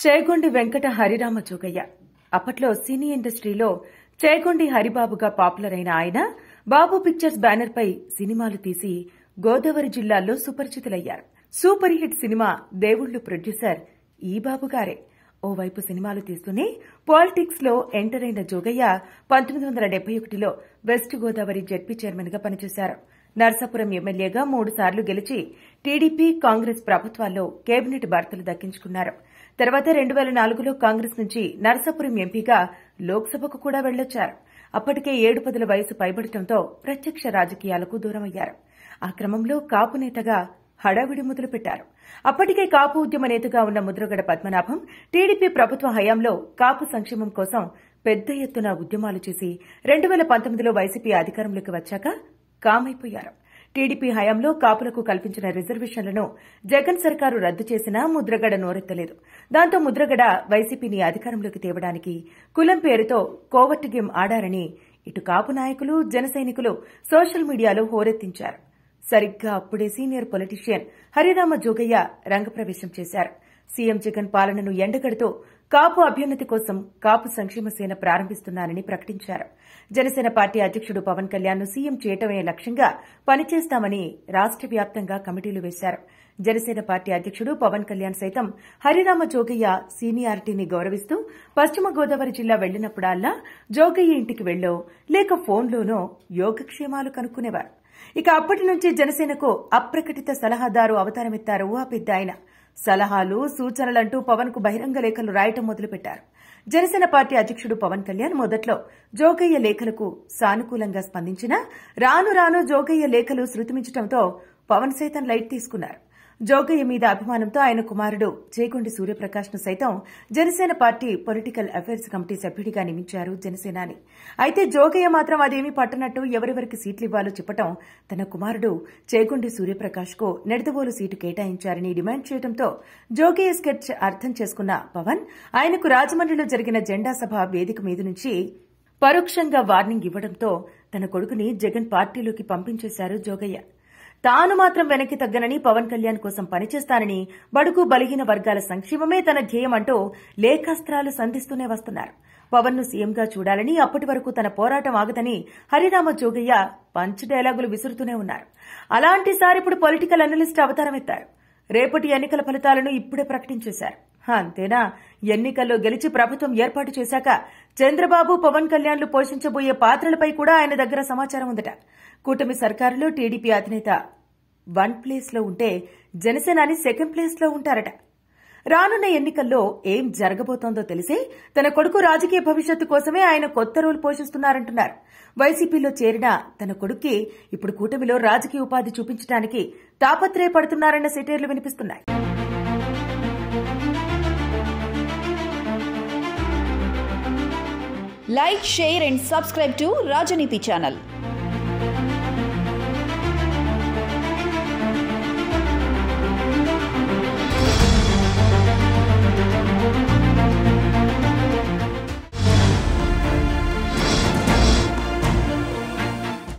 చేగొండి వెంకట హరిరామ జోగయ్య అప్పట్లో సినీ ఇండస్ట్రీలో చేగొండి హరిబాబుగా పాపులర్ అయిన ఆయన బాబు పిక్చర్స్ బ్యానర్ పై సినిమాలు తీసి గోదావరి జిల్లాల్లో సుపరిచితులయ్యారు. సూపర్ హిట్ సినిమా దేవుళ్లు ప్రొడ్యూసర్ ఈ బాబుగారే. ఓవైపు సినిమాలు తీస్తూనే పాలిటిక్స్ లో ఎంటర్ అయిన జోగయ్య 1971లో వెస్ట్ గోదావరి జెడ్పీ చైర్మన్ గా పనిచేశారు. నర్సాపురం ఎమ్మెల్యేగా 3 సార్లు గెలిచి టీడీపీ కాంగ్రెస్ ప్రభుత్వాల్లో కేబినెట్ బర్తలు దక్కించుకున్నారు. తర్వాత 2004లో కాంగ్రెస్ నుంచి నర్సాపురం ఎంపీగా లోక్సభకు కూడా వెళ్లొచ్చారు. అప్పటికే 7 పదుల వయసు పైబడటంతో ప్రత్యక్ష రాజకీయాలకు దూరమయ్యారు. ఆ క్రమంలో కాపు నేతగా హడావిడి మొదలుపెట్టారు. అప్పటికే కాపు ఉద్యమ నేతగా ఉన్న ముద్రగడ పద్మనాభం టీడీపీ ప్రభుత్వ హయాంలో కాపు సంక్షేమం కోసం పెద్ద ఎత్తున ఉద్యమాలు చేసి 2019లో వైసీపీ అధికారంలోకి వచ్చాక కామైపోయారు. టీడీపీ హయాంలో కాపులకు కల్పించిన రిజర్వేషన్లను జగన్ సర్కారు రద్దు చేసినా ముద్రగడ నోరెత్తలేదు. దాంతో ముద్రగడ వైసీపీని అధికారంలోకి తేవడానికి కులం పేరుతో కోవర్ట్ గేమ్ ఆడారని ఇటు కాపు నాయకులు జన సైనికులు సోషల్ మీడియాలో హోరెత్తించారు. సరిగ్గా అప్పుడే సీనియర్ పొలిటీషియన్ హరిరామ జోగయ్య రంగప్రవేశం చేశారు. సీఎం జగన్ పాలనను ఎండగడుతూ కాపు అభ్యున్నతి కోసం కాపు సంక్షేమ సేన ప్రారంభిస్తున్నానని ప్రకటించారు. జనసేన పార్టీ అధ్యకుడు పవన్ కళ్యాణ్ ను సీఎం చేయటమే లక్ష్యంగా పనిచేస్తామని రాష్ట వ్యాప్తంగా కమిటీలు వేశారు. జనసేన పార్టీ అధ్యకుడు పవన్ కళ్యాణ్ సైతం హరిరామ జోగయ్య సీనియారిటీని గౌరవిస్తూ పశ్చిమ గోదావరి జిల్లా వెళ్లినప్పుడల్లా జోగయ్య ఇంటికి వెళ్లో లేక ఫోన్లోనో యోగక్షేమాలు కనుక్కునేవారు. ఇక అప్పటి నుంచి జనసేనకు అప్రకటిత సలహాదారు అవతారమెత్తారు ఆ పెద్ద ఆయన. సలహాలు సూచనలంటూ పవన్ కు బహిరంగ లేఖలు రాయటం మొదలుపెట్టారు. జనసేన పార్టీ అధ్యకుడు పవన్ కళ్యాణ్ మొదట్లో జోగయ్య లేఖలకు సానుకూలంగా స్పందించినా రాను రాను జోగయ్య లేఖలు శృతిమించడంతో పవన్ సైతం లైట్ తీసుకున్నారు. జోగయ్య మీద అభిమానంతో ఆయన కుమారుడు చేగొండి సూర్యప్రకాష్ ను సైతం Janasena party political affairs committee సభ్యుడిగా నియమించారు జనసేనాని. అయితే జోగయ్య మాత్రం అదేమీ పట్టనట్టు ఎవరెవరికి సీట్లివ్వాలో చెప్పడం తన కుమారుడు చేగొండి సూర్యప్రకాష్ కు నెడదవోలు సీటు కేటాయించారని డిమాండ్ చేయడంతో జోగయ్య స్కెచ్ అర్థం చేసుకున్న పవన్ ఆయనకు రాజమండ్రిలో జరిగిన జెండా సభ వేదిక మీద నుంచి పరోక్షంగా వార్నింగ్ ఇవ్వడంతో తన కొడుకుని జగన్ పార్టీలోకి పంపించేశారు జోగయ్య. తాను మాత్రం వెనక్కి తగ్గనని పవన్ కళ్యాణ్ కోసం పనిచేస్తానని బడుగు బలహీన వర్గాల సంక్షేమమే తన ధ్యేయమంటూ లేఖాస్త్రాలు సంధిస్తూనే వస్తున్నారు. పవన్ ను సీఎంగా చూడాలని అప్పటి వరకు తన పోరాటం ఆగదని హరిరామ జోగయ్య పంచ్ డైలాగులు విసురుతూనే ఉన్నారు. అలాంటిసారి ఇప్పుడు పొలిటికల్ అనలిస్ట్ అవతారమెత్తారు. రేపటి ఎన్నికల ఫలితాలను ఇప్పుడే ప్రకటించేశారు. అంతేనా, ఎన్నికల్లో గెలిచి ప్రభుత్వం ఏర్పాటు చేశాక చంద్రబాబు పవన్ కళ్యాణ్లు పోషించబోయే పాత్రలపై కూడా ఆయన దగ్గర సమాచారం ఉందట. కూటమి సర్కారులో టీడీపీ అధినేత 1 ప్లేస్ లో ఉంటే జనసేనాని 2nd ప్లేస్ లో ఉంటారట. రానున్న ఎన్నికల్లో ఏం జరగబోతోందో తెలిసే తన కొడుకు రాజకీయ భవిష్యత్తు కోసమే ఆయన కొత్త రోల్ పోషిస్తున్నారంటున్నారు. వైసీపీలో చేరిన తన కొడుక్కి ఇప్పుడు కూటమిలో రాజకీయ ఉపాధి చూపించడానికి తాపత్రయపడుతున్నారన్న సెటైర్లు వినిపిస్తున్నాయి. Like, share and subscribe to Rajaniti channel.